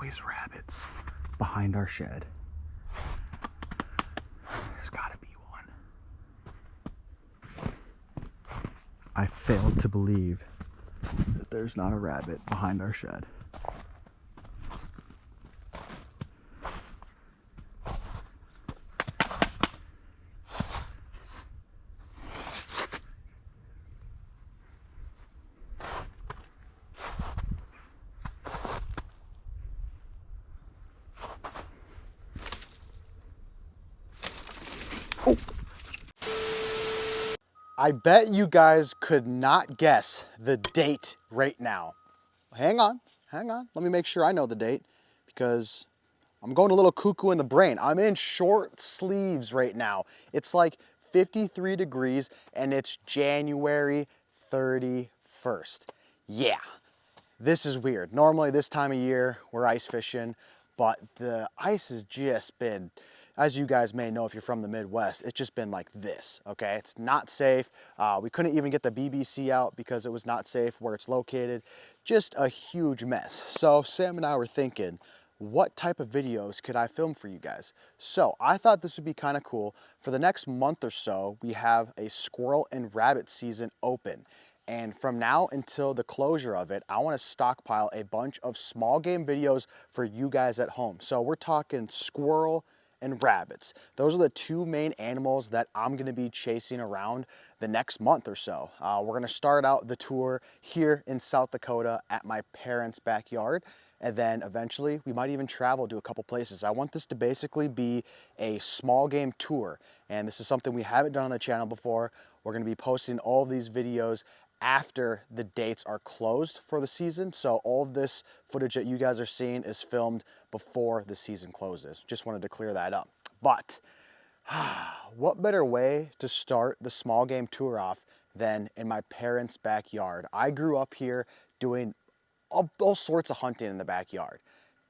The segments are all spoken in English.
always rabbits behind our shed. There's gotta be one. I failed to believe that there's not a rabbit behind our shed. Oh. I bet you guys could not guess the date right now. Hang on. Let me make sure I know the date because I'm going a little cuckoo in the brain. I'm in short sleeves right now. It's like 53 degrees and it's January 31st. Yeah, this is weird. Normally this time of year we're ice fishing, but the ice has just been, as you guys may know if you're from the Midwest, it's just been like this, okay? It's not safe. We couldn't even get the BBC out because it was not safe where it's located. Just a huge mess. So Sam and I were thinking, what type of videos could I film for you guys? So I thought this would be kind of cool. For the next month or so, we have a squirrel and rabbit season open. And from now until the closure of it, I want to stockpile a bunch of small game videos for you guys at home. So we're talking squirrel and rabbits. Those are the two main animals that I'm going to be chasing around the next month or so. We're going to start out the tour here in South Dakota at my parents' backyard. And then eventually we might even travel to a couple places. I want this to basically be a small game tour. And this is something we haven't done on the channel before. We're going to be posting all of these videos after the dates are closed for the season. So all of this footage that you guys are seeing is filmed before the season closes. Just wanted to clear that up. But what better way to start the small game tour off than in my parents' backyard? I grew up here doing all sorts of hunting in the backyard.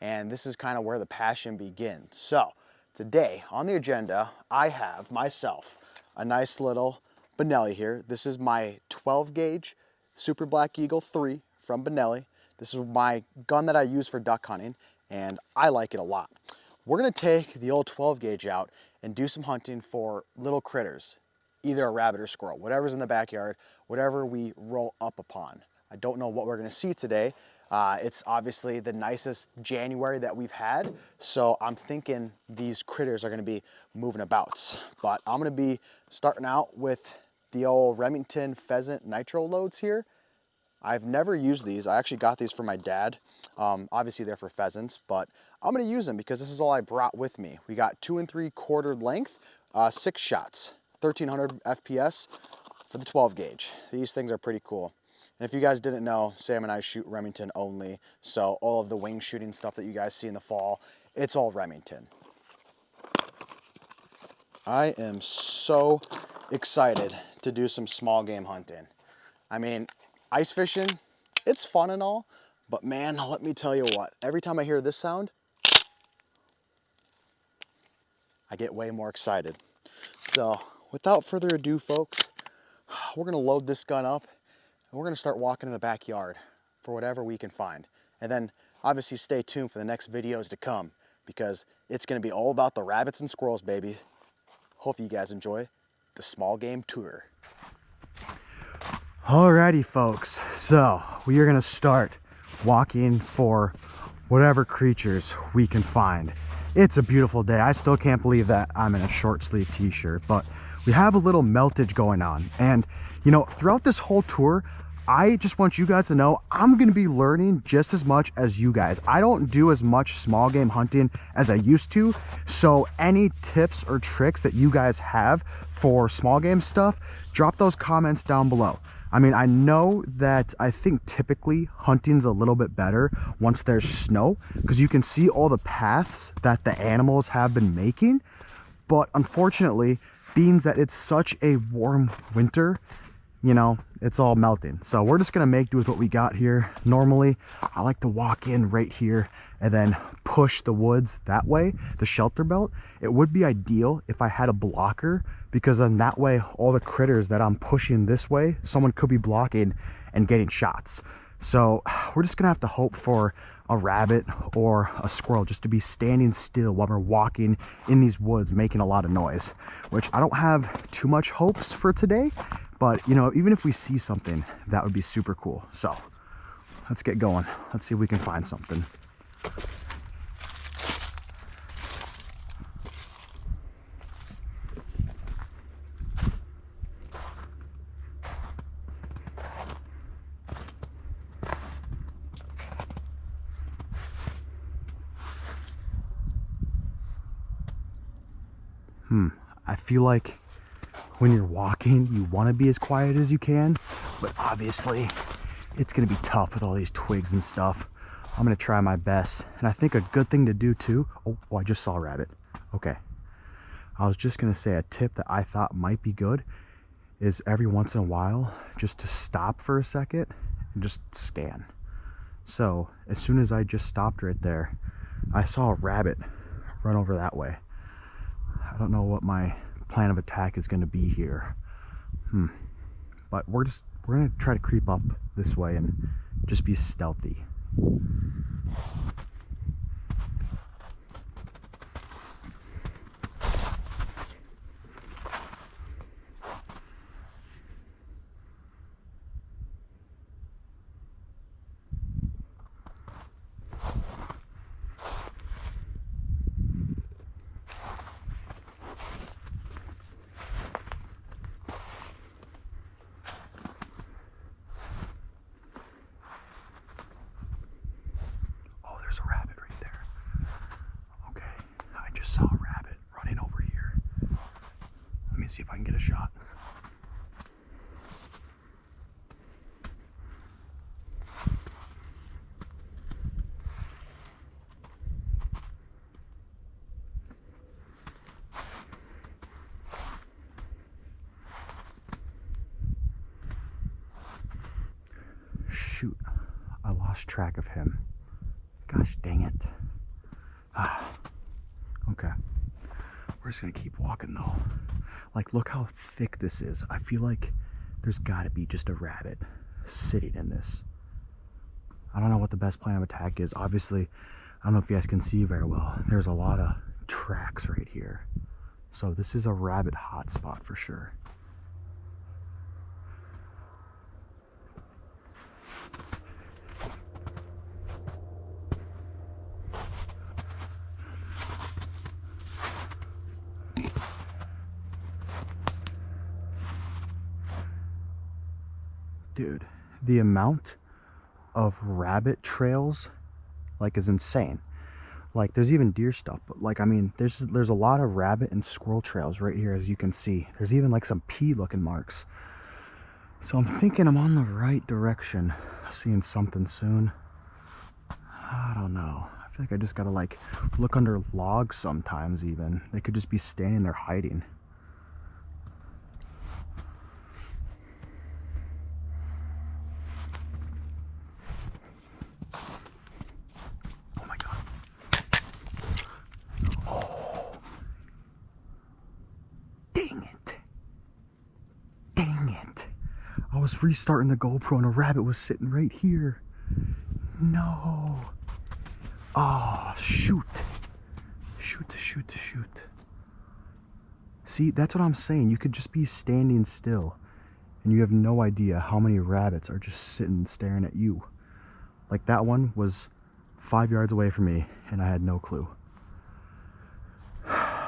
And this is kind of where the passion begins. So today on the agenda, I have myself a nice little Benelli here. This is my 12 gauge Super Black Eagle 3 from Benelli. This is my gun that I use for duck hunting and I like it a lot. We're gonna take the old 12 gauge out and do some hunting for little critters, either a rabbit or squirrel, whatever's in the backyard, whatever we roll up upon. I don't know what we're gonna see today. It's obviously the nicest January that we've had, so I'm thinking these critters are gonna be moving about. But I'm gonna be starting out with the old Remington pheasant nitro loads here. I've never used these. I actually got these for my dad. Obviously they're for pheasants, but I'm gonna use them because this is all I brought with me. We got 2 3/4 length, 6 shots, 1300 FPS for the 12 gauge. These things are pretty cool. And if you guys didn't know, Sam and I shoot Remington only. So all of the wing shooting stuff that you guys see in the fall, it's all Remington. I am so excited to do some small game hunting. I mean, ice fishing, it's fun and all, but man, let me tell you what, every time I hear this sound, I get way more excited. So without further ado, folks, we're gonna load this gun up and we're gonna start walking in the backyard for whatever we can find. And then obviously stay tuned for the next videos to come because it's gonna be all about the rabbits and squirrels, baby. Hope you guys enjoy the small game tour. Alrighty, folks. So we are gonna start walking for whatever creatures we can find. It's a beautiful day. I still can't believe that I'm in a short sleeve t-shirt, but we have a little meltage going on. And you know, throughout this whole tour, I just want you guys to know I'm going to be learning just as much as you guys. I don't do as much small game hunting as I used to. So any tips or tricks that you guys have for small game stuff, drop those comments down below. I mean, I know that I think typically hunting's a little bit better once there's snow because you can see all the paths that the animals have been making. But unfortunately, being that it's such a warm winter, you know, it's all melting. So we're just gonna make do with what we got here. Normally, I like to walk in right here and then push the woods that way, the shelter belt. It would be ideal if I had a blocker because then that way, all the critters that I'm pushing this way, someone could be blocking and getting shots. So we're just gonna have to hope for a rabbit or a squirrel just to be standing still while we're walking in these woods making a lot of noise, which I don't have too much hopes for today, but you know, even if we see something, that would be super cool. So let's get going. Let's see if we can find something. I feel like when you're walking, you want to be as quiet as you can, but obviously it's going to be tough with all these twigs and stuff. I'm going to try my best. And I think a good thing to do too, oh, I just saw a rabbit. Okay. I was just going to say a tip that I thought might be good is every once in a while, just to stop for a second and just scan. So as soon as I just stopped right there, I saw a rabbit run over that way. I don't know what my plan of attack is going to be here. But we're going to try to creep up this way and just be stealthy. There's a rabbit right there. Okay, I just saw a rabbit running over here. Let me see if I can get a shot. Shoot, I lost track of him. Gosh dang it. Okay. We're just gonna keep walking though. Like, look how thick this is. I feel like there's gotta be just a rabbit sitting in this. I don't know what the best plan of attack is. Obviously, I don't know if you guys can see very well. There's a lot of tracks right here. So this is a rabbit hotspot for sure. Dude, the amount of rabbit trails like is insane. Like, there's even deer stuff, but like, I mean, there's a lot of rabbit and squirrel trails right here, as you can see. There's even like some pea looking marks. So I'm thinking I'm on the right direction. Seeing something soon. I don't know. I feel like I just gotta like look under logs sometimes even. They could just be standing there hiding. I was restarting the GoPro and a rabbit was sitting right here. No. Oh, shoot. Shoot. See, that's what I'm saying. You could just be standing still and you have no idea how many rabbits are just sitting staring at you. Like, that one was 5 yards away from me and I had no clue. Gosh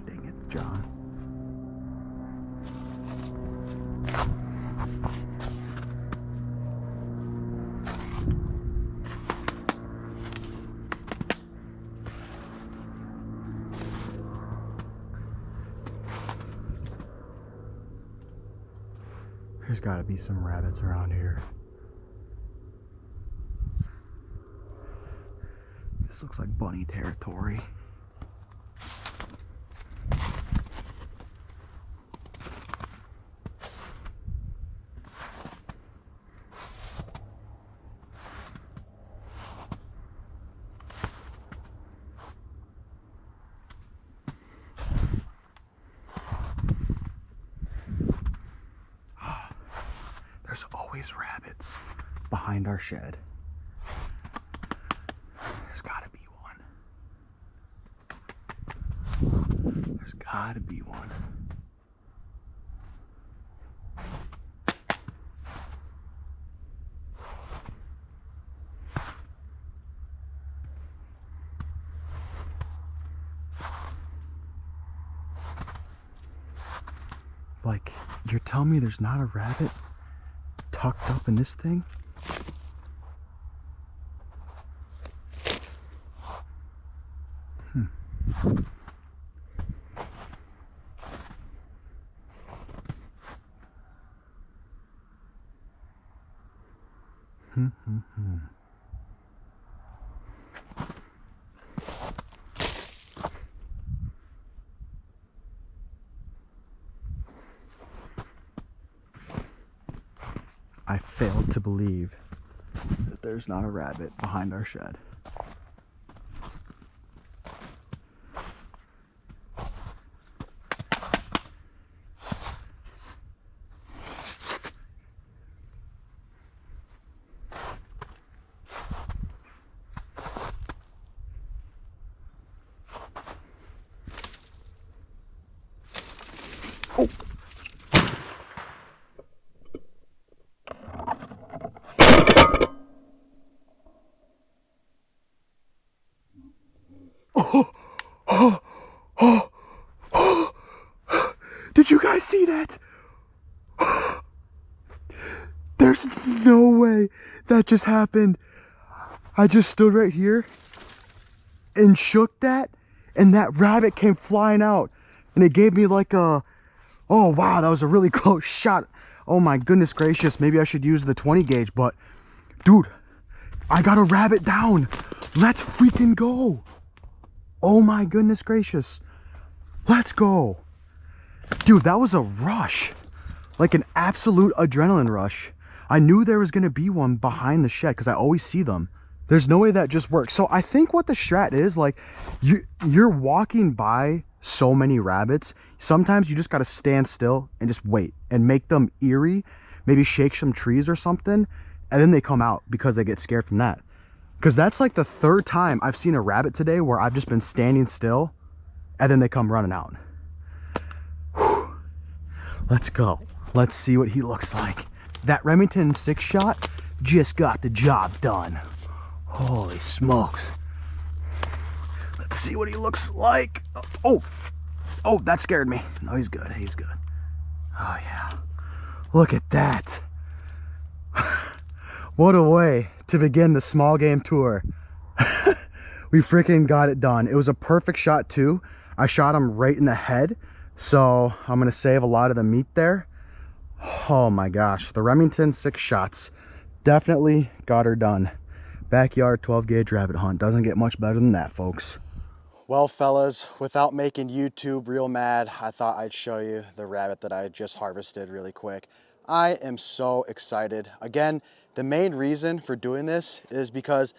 dang it, John. There's got to be some rabbits around here. This looks like bunny territory. There's always rabbits behind our shed. Like, you're telling me there's not a rabbit tucked up in this thing? I failed to believe that there's not a rabbit behind our shed. Oh! Oh! Oh! Oh! Oh! Did you guys see that? There's no way that just happened. I just stood right here and shook that, and that rabbit came flying out, and it gave me like a, oh wow, that was a really close shot. Oh my goodness gracious, maybe I should use the 20 gauge, but dude, I got a rabbit down. Let's freaking go. Oh my goodness gracious, let's go. Dude, that was a rush, like an absolute adrenaline rush. I knew there was gonna be one behind the shed because I always see them. There's no way that just works. So I think what the strat is, like, you're walking by so many rabbits, sometimes you just got to stand still and just wait and make them eerie, maybe shake some trees or something, and then they come out because they get scared from that. Because that's like the third time I've seen a rabbit today where I've just been standing still and then they come running out. Whew. Let's go. Let's see what he looks like. That Remington 6-shot just got the job done. Holy smokes. Let's see what he looks like. Oh, oh, that scared me. No, he's good, he's good. Oh yeah, look at that. What a way to begin the small game tour. We freaking got it done. It was a perfect shot too. I shot him right in the head, so I'm gonna save a lot of the meat there. Oh my gosh, the Remington 6 shots definitely got her done. Backyard 12 gauge rabbit hunt. Doesn't get much better than that, folks. Well, fellas, without making YouTube real mad, I thought I'd show you the rabbit that I just harvested really quick. I am so excited. Again, the main reason for doing this is because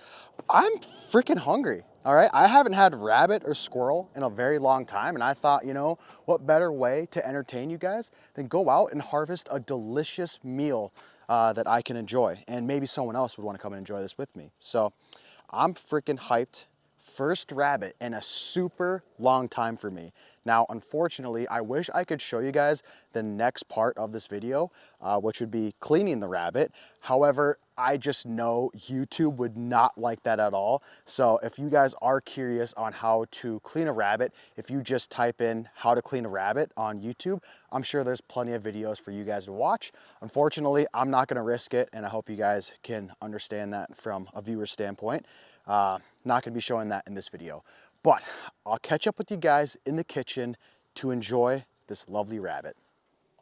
I'm freaking hungry. All right, I haven't had rabbit or squirrel in a very long time, and I thought, you know, what better way to entertain you guys than go out and harvest a delicious meal that I can enjoy, and maybe someone else would want to come and enjoy this with me. So I'm freaking hyped. First rabbit in a super long time for me. Now, unfortunately, I wish I could show you guys the next part of this video, which would be cleaning the rabbit. However, I just know YouTube would not like that at all. So if you guys are curious on how to clean a rabbit, if you just type in how to clean a rabbit on YouTube, I'm sure there's plenty of videos for you guys to watch. Unfortunately, I'm not gonna risk it, and I hope you guys can understand that from a viewer standpoint. Not gonna be showing that in this video, but I'll catch up with you guys in the kitchen to enjoy this lovely rabbit.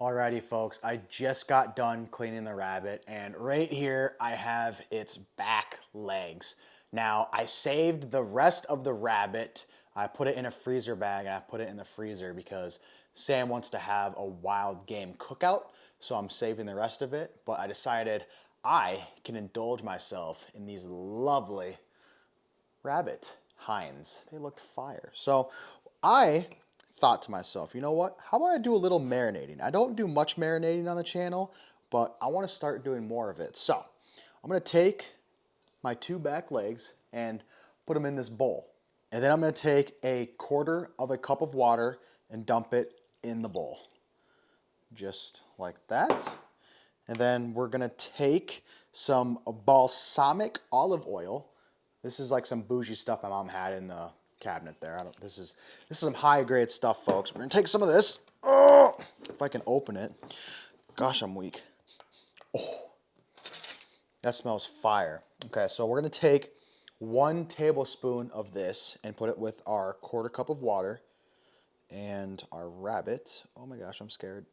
Alrighty folks, I just got done cleaning the rabbit, and right here I have its back legs. Now I saved the rest of the rabbit. I put it in a freezer bag and I put it in the freezer because Sam wants to have a wild game cookout, so I'm saving the rest of it, but I decided I can indulge myself in these lovely rabbit hinds. They looked fire. So I thought to myself, you know what? How about I do a little marinating? I don't do much marinating on the channel, but I want to start doing more of it. So I'm going to take my 2 back legs and put them in this bowl. And then I'm going to take a 1/4 of a cup of water and dump it in the bowl. Just like that. And then we're going to take some balsamic olive oil. This is like some bougie stuff my mom had in the cabinet there. This is some high grade stuff, folks. We're gonna take some of this. Oh, if I can open it. Gosh, I'm weak. Oh, that smells fire. Okay, so we're gonna take 1 tablespoon of this and put it with our 1/4 cup of water and our rabbit. Oh my gosh, I'm scared.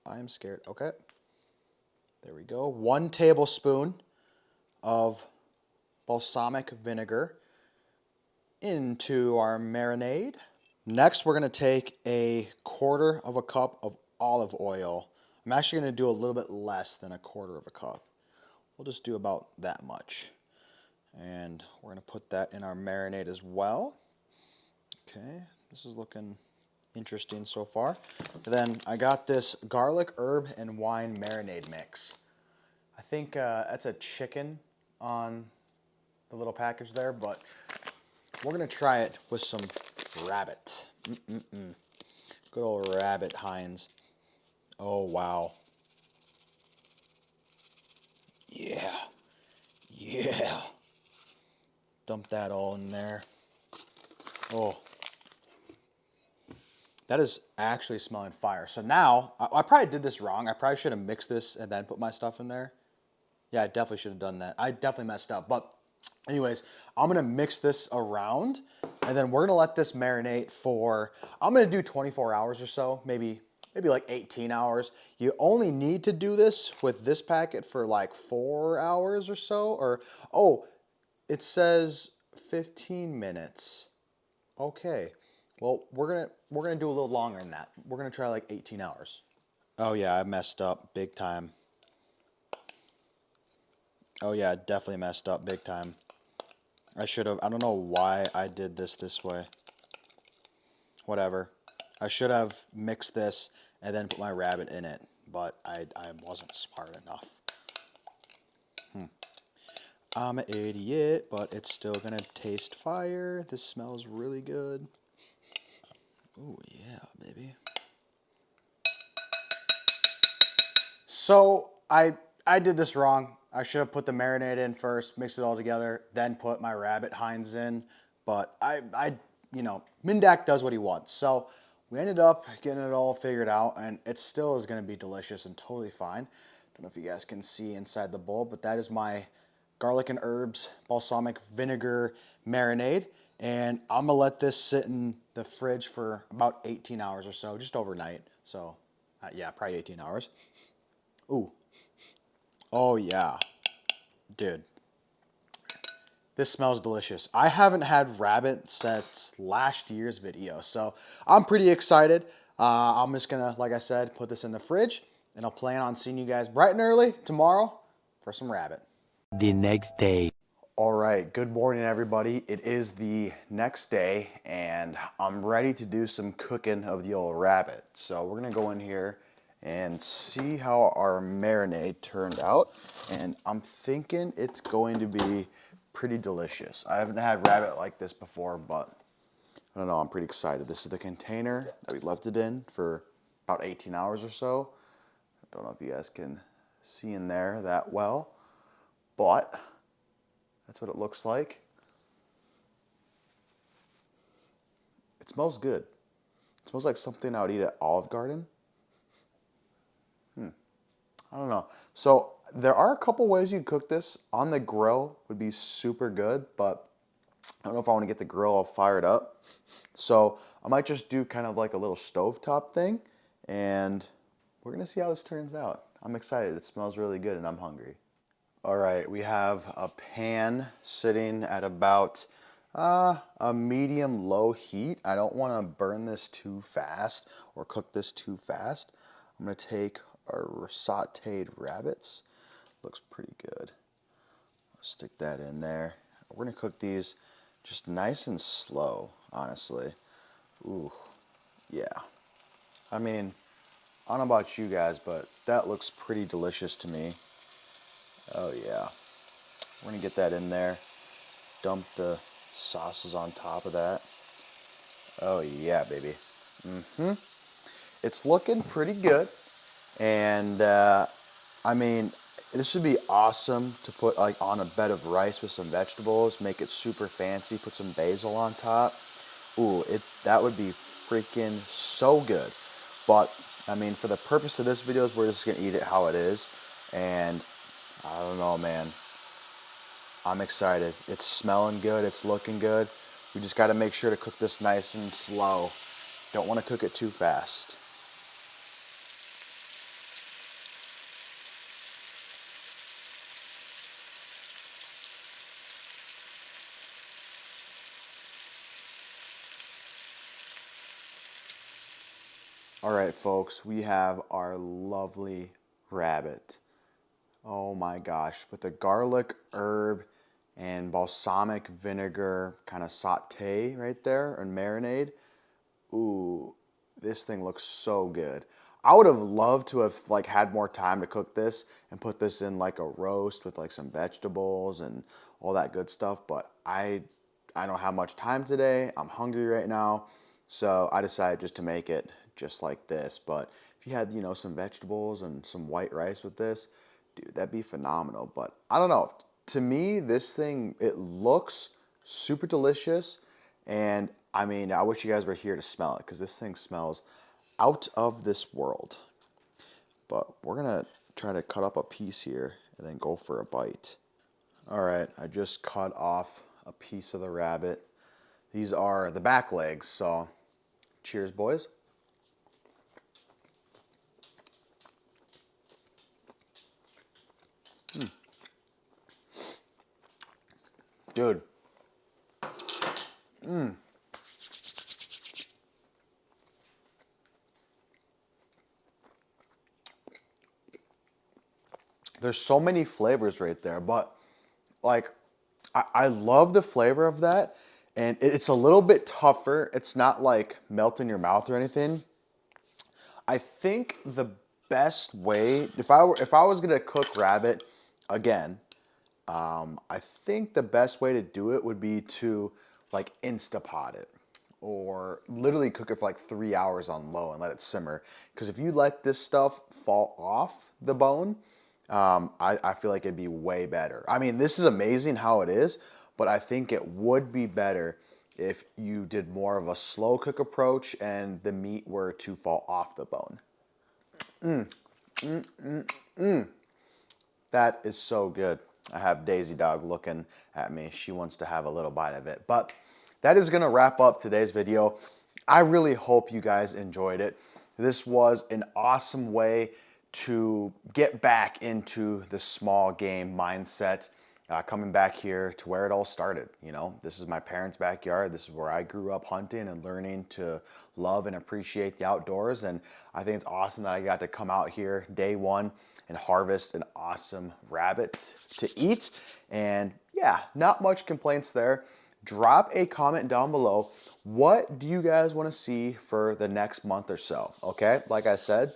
I am scared. Okay. There we go. 1 tablespoon of balsamic vinegar into our marinade. Next, we're going to take a 1/4 cup of olive oil. I'm actually going to do a little bit less than a 1/4 cup. We'll just do about that much. And we're going to put that in our marinade as well. Okay, this is looking interesting so far. And then I got this garlic, herb, and wine marinade mix. I think that's a chicken on the little package there, but we're gonna try it with some rabbit. Good old rabbit Heinz. Oh, wow. Yeah. Yeah. Dump that all in there. Oh. That is actually smelling fire. So now, I probably did this wrong. I probably should have mixed this and then put my stuff in there. Yeah, I definitely should have done that. I definitely messed up. But anyways, I'm going to mix this around, and then we're going to let this marinate for, I'm going to do 24 hours or so, maybe like 18 hours. You only need to do this with this packet for like 4 hours or so. Or, oh, it says 15 minutes. Okay. Well, we're gonna do a little longer than that. We're gonna try like 18 hours. Oh yeah, I messed up big time. Oh yeah, I definitely messed up big time. I should have, I don't know why I did this way. Whatever. I should have mixed this and then put my rabbit in it, but I wasn't smart enough. I'm an idiot, but it's still gonna taste fire. This smells really good. Oh yeah, baby. So I did this wrong. I should have put the marinade in first, mixed it all together, then put my rabbit Heinz in. But you know, Mindak does what he wants. So we ended up getting it all figured out, and it still is going to be delicious and totally fine. Don't know if you guys can see inside the bowl, but that is my garlic and herbs balsamic vinegar marinade. And I'm gonna let this sit in the fridge for about 18 hours or so, just overnight. So yeah, probably 18 hours. Ooh. Oh yeah. Dude. This smells delicious. I haven't had rabbit since last year's video, so I'm pretty excited. I'm just gonna, like I said, put this in the fridge, and I'll plan on seeing you guys bright and early tomorrow for some rabbit. The next day. All right, good morning everybody. It is the next day, and I'm ready to do some cooking of the old rabbit. So we're gonna go in here and see how our marinade turned out, and I'm thinking it's going to be pretty delicious. I haven't had rabbit like this before, but I don't know, I'm pretty excited. This is the container that we left it in for about 18 hours or so. I don't know if you guys can see in there that well, but that's what it looks like. It smells good. It smells like something I would eat at Olive Garden. I don't know. So there are a couple ways you can cook this. On the grill would be super good, but I don't know if I want to get the grill all fired up. So I might just do kind of like a little stovetop thing, and we're gonna see how this turns out. I'm excited. It smells really good and I'm hungry. All right, we have a pan sitting at about a medium low heat. I don't want to burn this too fast or cook this too fast. I'm gonna take our sauteed rabbits. Looks pretty good. Stick that in there. We're gonna cook these just nice and slow, honestly. Ooh, yeah. I mean, I don't know about you guys, but that looks pretty delicious to me. Oh yeah. We're gonna get that in there. Dump the sauces on top of that. Oh yeah, baby. It's looking pretty good. And I mean, this would be awesome to put like on a bed of rice with some vegetables, make it super fancy, put some basil on top. Ooh, that would be freaking so good. But I mean, for the purpose of this video, we're just gonna eat it how it is. And I don't know, man. I'm excited. It's smelling good. It's looking good. We just got to make sure to cook this nice and slow. Don't want to cook it too fast. All right, folks, we have our lovely rabbit. Oh my gosh, with the garlic, herb, and balsamic vinegar kind of saute right there and marinade. Ooh, this thing looks so good. I would have loved to have like had more time to cook this and put this in like a roast with like some vegetables and all that good stuff, but I don't have much time today. I'm hungry right now. So I decided just to make it just like this. But if you had, some vegetables and some white rice with this, dude, that'd be phenomenal. But I don't know. To me, this thing, it looks super delicious. And I mean, I wish you guys were here to smell it because this thing smells out of this world. But we're going to try to cut up a piece here and then go for a bite. All right, I just cut off a piece of the rabbit. These are the back legs, so cheers, boys. Dude. There's so many flavors right there, but like I love the flavor of that, and it's a little bit tougher. It's not like melt in your mouth or anything. I think the best way, if I was gonna cook rabbit again, I think the best way to do it would be to like Instapot it or literally cook it for like 3 hours on low and let it simmer. Because if you let this stuff fall off the bone, I feel like it'd be way better. I mean, this is amazing how it is, but I think it would be better if you did more of a slow cook approach and the meat were to fall off the bone. That is so good. I have Daisy Dog looking at me. She wants to have a little bite of it. But that is going to wrap up today's video. I really hope you guys enjoyed it. This was an awesome way to get back into the small game mindset, coming back here to where it all started. This is my parents' backyard. This is where I grew up hunting and learning to love and appreciate the outdoors. And I think it's awesome that I got to come out here day one and harvest an awesome rabbit to eat. And yeah, not much complaints there. Drop a comment down below. What do you guys want to see for the next month or so? Okay, like I said,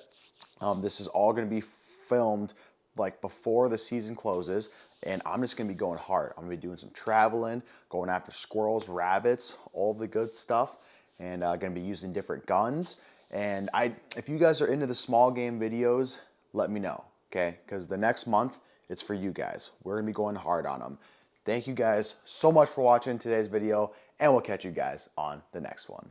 this is all going to be filmed like before the season closes, and I'm just going to be going hard. I'm going to be doing some traveling, going after squirrels, rabbits, all the good stuff, and going to be using different guns. And if you guys are into the small game videos, let me know, okay? Because the next month, it's for you guys. We're going to be going hard on them. Thank you guys so much for watching today's video, and we'll catch you guys on the next one.